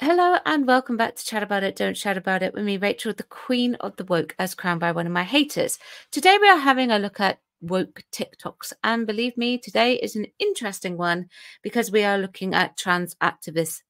Hello and welcome back to Chat About It, Don't Chat About It with me, Rachel, the Queen of the Woke, as crowned by one of my haters. Today we are having a look at woke TikToks, and believe me, today is an interesting one because we are looking at trans activist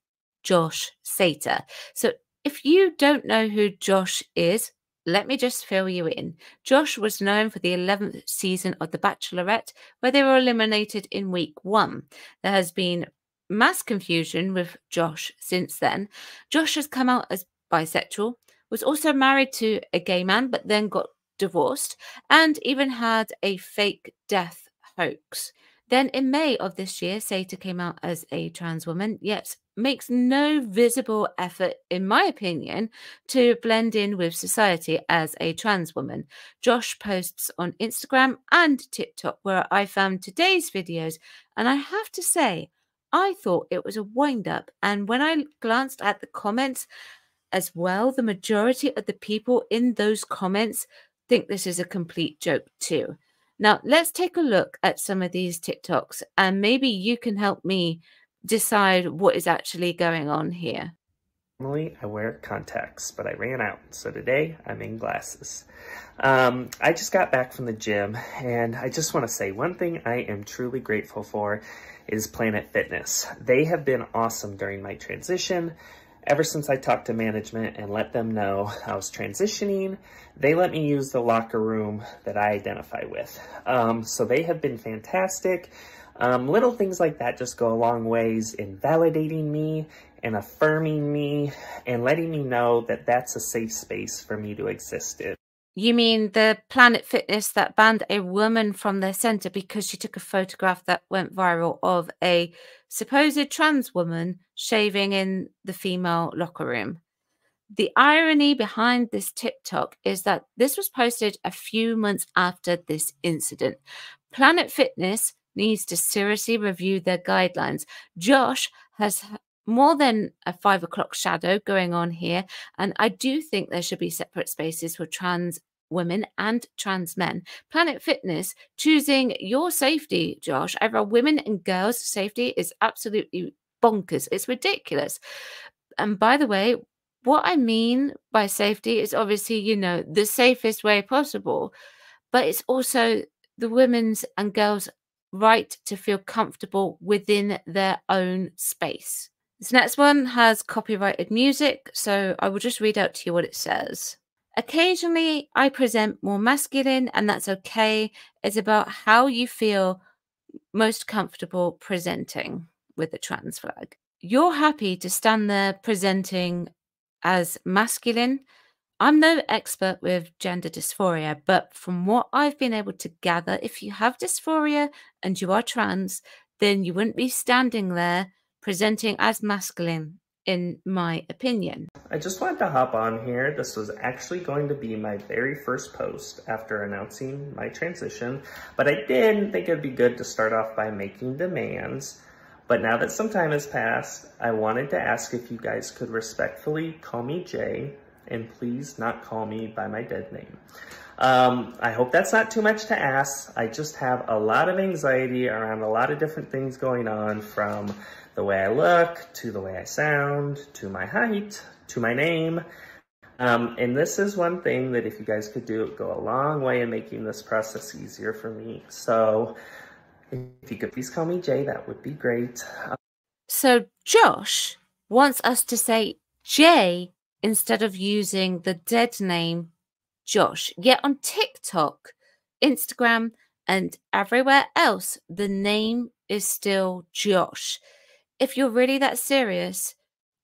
Josh Seiter. So if you don't know who Josh is, let me just fill you in. Josh was known for the 11th season of The Bachelorette, where they were eliminated in week 1. There has been mass confusion with Josh since then. Josh has come out as bisexual, was also married to a gay man, but then got divorced, and even had a fake death hoax. Then in May of this year, Seiter came out as a trans woman, yet makes no visible effort, in my opinion, to blend in with society as a trans woman. Josh posts on Instagram and TikTok, where I found today's videos, and I have to say, I thought it was a wind-up, and when I glanced at the comments as well, the majority of the people in those comments think this is a complete joke too. Now, let's take a look at some of these TikToks, and maybe you can help me decide what is actually going on here. Normally, I wear contacts, but I ran out, so today I'm in glasses. I just got back from the gym, and I just want to say one thing I am truly grateful for is Planet Fitness. They have been awesome during my transition. Ever since I talked to management and let them know I was transitioning, they let me use the locker room that I identify with. So they have been fantastic. Little things like that just go a long ways in validating me and affirming me and letting me know that that's a safe space for me to exist in. You mean the Planet Fitness that banned a woman from their centre because she took a photograph that went viral of a supposed trans woman shaving in the female locker room? The irony behind this TikTok is that this was posted a few months after this incident. Planet Fitness needs to seriously review their guidelines. Josh has more than a 5 o'clock shadow going on here, and I do think there should be separate spaces for trans women and trans men. Planet Fitness choosing your safety, Josh, over women and girls' safety is absolutely bonkers. It's ridiculous. And by the way, what I mean by safety is obviously, the safest way possible, but it's also the women's and girls' right to feel comfortable within their own space. This next one has copyrighted music, so I will just read out to you what it says. Occasionally, I present more masculine, and that's okay. It's about how you feel most comfortable presenting with the trans flag. You're happy to stand there presenting as masculine. I'm no expert with gender dysphoria, but from what I've been able to gather, if you have dysphoria and you are trans, then you wouldn't be standing there presenting as masculine, in my opinion. I just wanted to hop on here. This was actually going to be my very first post after announcing my transition, but I did think it'd be good to start off by making demands. But now that some time has passed, I wanted to ask if you guys could respectfully call me Jay and please not call me by my dead name. I hope that's not too much to ask. I just have a lot of anxiety around a lot of different things going on, from the way I look, to the way I sound, to my height, to my name. And this is one thing that if you guys could do, it would go a long way in making this process easier for me. So if you could please call me Jay, that would be great. So Josh wants us to say Jay instead of using the dead name Josh. Yet on TikTok, Instagram, and everywhere else, the name is still Josh. If you're really that serious,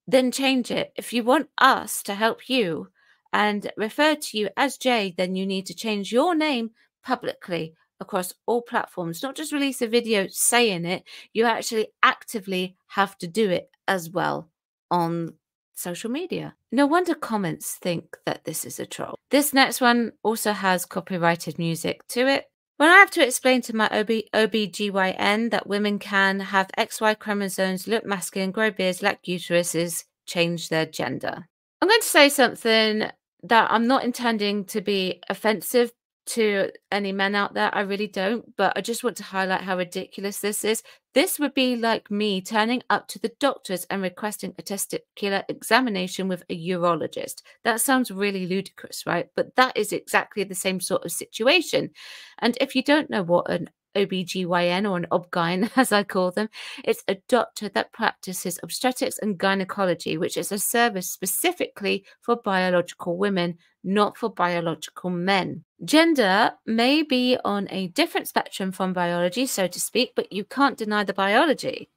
then change it. If you want us to help you and refer to you as Jay, then you need to change your name publicly across all platforms. Not just release a video saying it, you actually actively have to do it as well on social media. No wonder comments think that this is a troll. This next one also has copyrighted music to it. When I have to explain to my OBGYN that women can have XY chromosomes, look masculine, grow beards, lack uteruses, change their gender. I'm going to say something that I'm not intending to be offensive, to any men out there, I really don't, but I just want to highlight how ridiculous this is. This would be like me turning up to the doctors and requesting a testicular examination with a urologist. That sounds really ludicrous, right? But that is exactly the same sort of situation. And if you don't know what an OBGYN or an OB-GYN, as I call them, it's a doctor that practices obstetrics and gynecology, which is a service specifically for biological women, not for biological men. Gender may be on a different spectrum from biology, so to speak, but you can't deny the biology,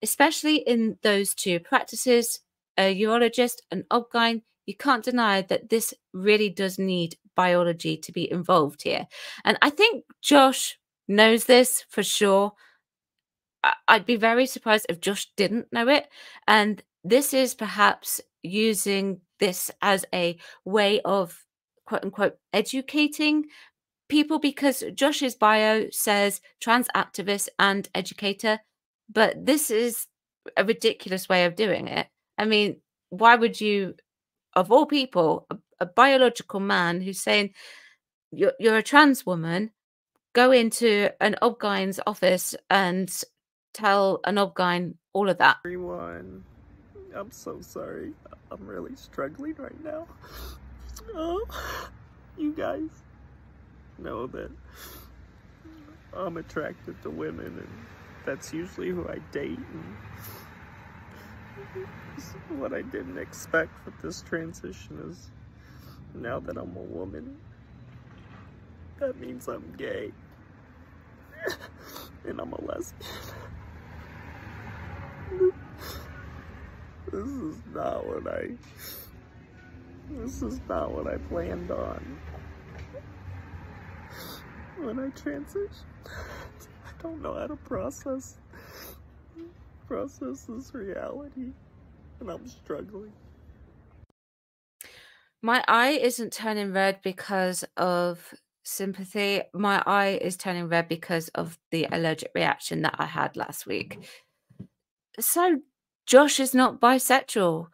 especially in those two practices, a urologist and OB-GYN. You can't deny that this really does need biology to be involved here. And I think Josh knows this for sure. I'd be very surprised if Josh didn't know it. And this is perhaps using this as a way of quote unquote educating people, because Josh's bio says trans activist and educator, but this is a ridiculous way of doing it. I mean, why would you, of all people, a biological man who's saying you're a trans woman, go into an OB-GYN's office and tell an OB-GYN all of that? Everyone, I'm so sorry. I'm really struggling right now. Oh, you guys know that I'm attracted to women, and that's usually who I date. And what I didn't expect with this transition is now that I'm a woman, that means I'm gay. And I'm a lesbian. This is not what I planned on when I transitioned. I don't know how to process this reality, and I'm struggling. My eye isn't turning red because of sympathy. My eye is turning red because of the allergic reaction that I had last week. So Josh is not bisexual.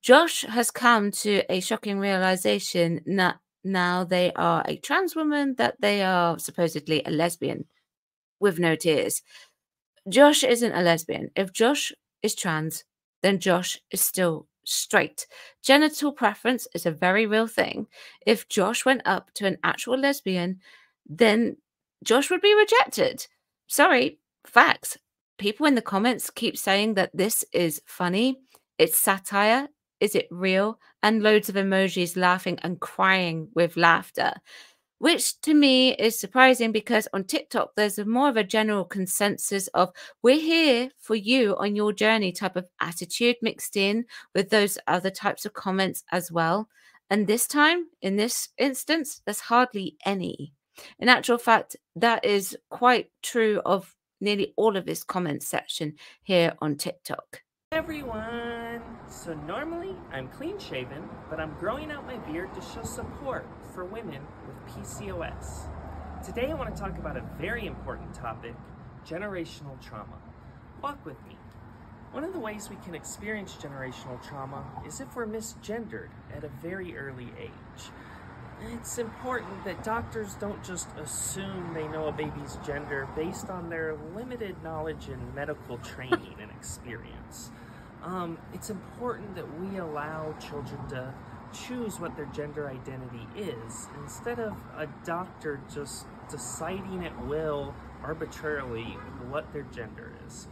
Josh has come to a shocking realization that now they are a trans woman, that they are supposedly a lesbian with no tears. Josh isn't a lesbian. If Josh is trans, then Josh is still straight. Genital preference is a very real thing. If Josh went up to an actual lesbian, then Josh would be rejected. Sorry, facts. People in the comments keep saying that this is funny, it's satire, is it real? And loads of emojis laughing and crying with laughter, which to me is surprising because on TikTok, there's more of a general consensus of we're here for you on your journey type of attitude mixed in with those other types of comments as well. And this time, in this instance, there's hardly any. In actual fact, that is quite true of nearly all of this comment section here on TikTok. Everyone! So normally I'm clean shaven, but I'm growing out my beard to show support for women with PCOS. Today I want to talk about a very important topic, generational trauma. Walk with me. One of the ways we can experience generational trauma is if we're misgendered at a very early age. It's important that doctors don't just assume they know a baby's gender based on their limited knowledge and medical training and experience. It's important that we allow children to choose what their gender identity is, instead of a doctor just deciding at will, arbitrarily, what their gender is.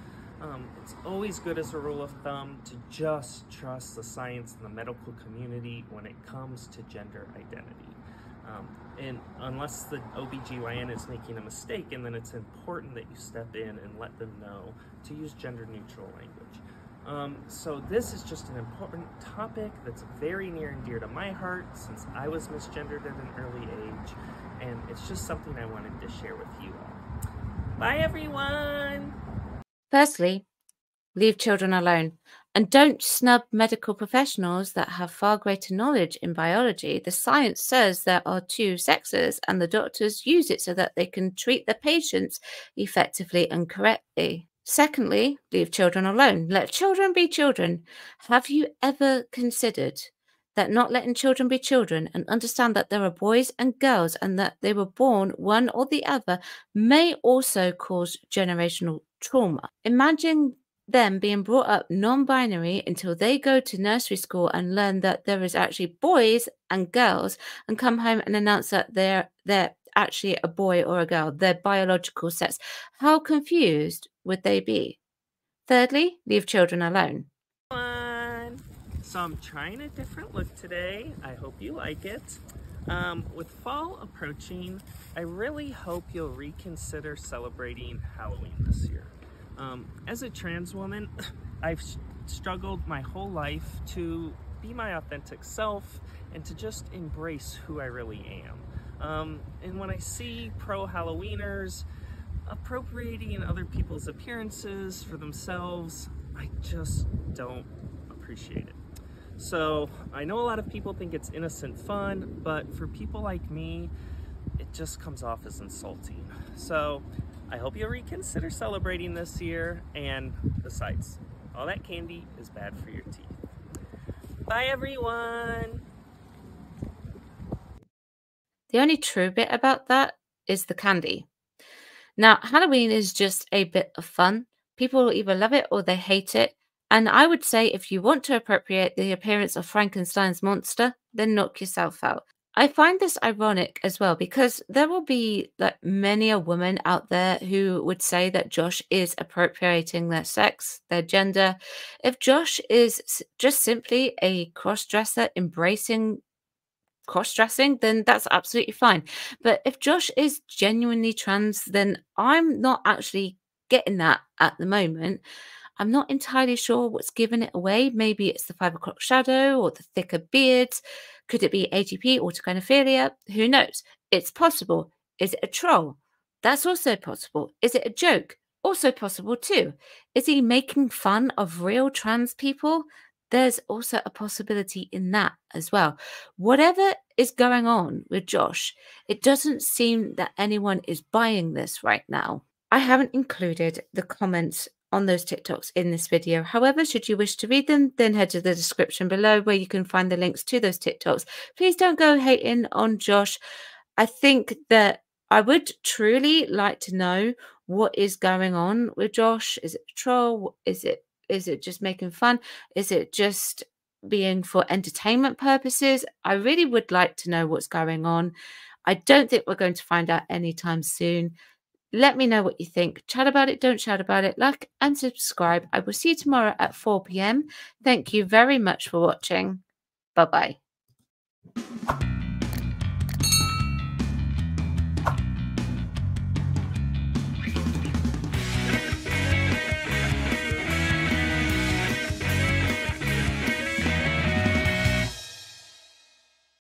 It's always good as a rule of thumb to just trust the science and the medical community when it comes to gender identity. And unless the OBGYN is making a mistake, and then it's important that you step in and let them know to use gender-neutral language. So this is just an important topic that's very near and dear to my heart since I was misgendered at an early age, and it's just something I wanted to share with you all. Bye everyone! Firstly, leave children alone and don't snub medical professionals that have far greater knowledge in biology. The science says there are two sexes and the doctors use it so that they can treat the patients effectively and correctly. Secondly, leave children alone. Let children be children. Have you ever considered that not letting children be children and understand that there are boys and girls and that they were born one or the other may also cause generational trauma. Imagine them being brought up non-binary until they go to nursery school and learn that there is actually boys and girls and come home and announce that they're actually a boy or a girl, their biological sex. How confused would they be? Thirdly, leave children alone. So I'm trying a different look today. I hope you like it. With fall approaching, I really hope you'll reconsider celebrating Halloween this year. As a trans woman, I've struggled my whole life to be my authentic self and to just embrace who I really am. And when I see pro-Halloweeners appropriating other people's appearances for themselves, I just don't appreciate it. So I know a lot of people think it's innocent fun, but for people like me, it just comes off as insulting. So I hope you'll reconsider celebrating this year, and besides, all that candy is bad for your teeth. Bye everyone! The only true bit about that is the candy. Now, Halloween is just a bit of fun. People either love it or they hate it. And I would say if you want to appropriate the appearance of Frankenstein's monster, then knock yourself out. I find this ironic as well because there will be like many a woman out there who would say that Josh is appropriating their sex, their gender. If Josh is just simply a cross-dresser embracing cross-dressing, then that's absolutely fine. But if Josh is genuinely trans, then I'm not actually getting that at the moment. I'm not entirely sure what's given it away. Maybe it's the 5 o'clock shadow or the thicker beards. Could it be AGP, autogynephilia? Who knows? It's possible. Is it a troll? That's also possible. Is it a joke? Also possible too. Is he making fun of real trans people? There's also a possibility in that as well. Whatever is going on with Josh, it doesn't seem that anyone is buying this right now. I haven't included the comments on those TikToks in this video. However, should you wish to read them, then head to the description below where you can find the links to those TikToks. Please don't go hating on Josh. I think that I would truly like to know what is going on with Josh. Is it a troll? Is it just making fun? Is it just being for entertainment purposes? I really would like to know what's going on. I don't think we're going to find out anytime soon. Let me know what you think. Chat about it, don't shout about it. Like and subscribe. I will see you tomorrow at 4 p.m. Thank you very much for watching. Bye-bye.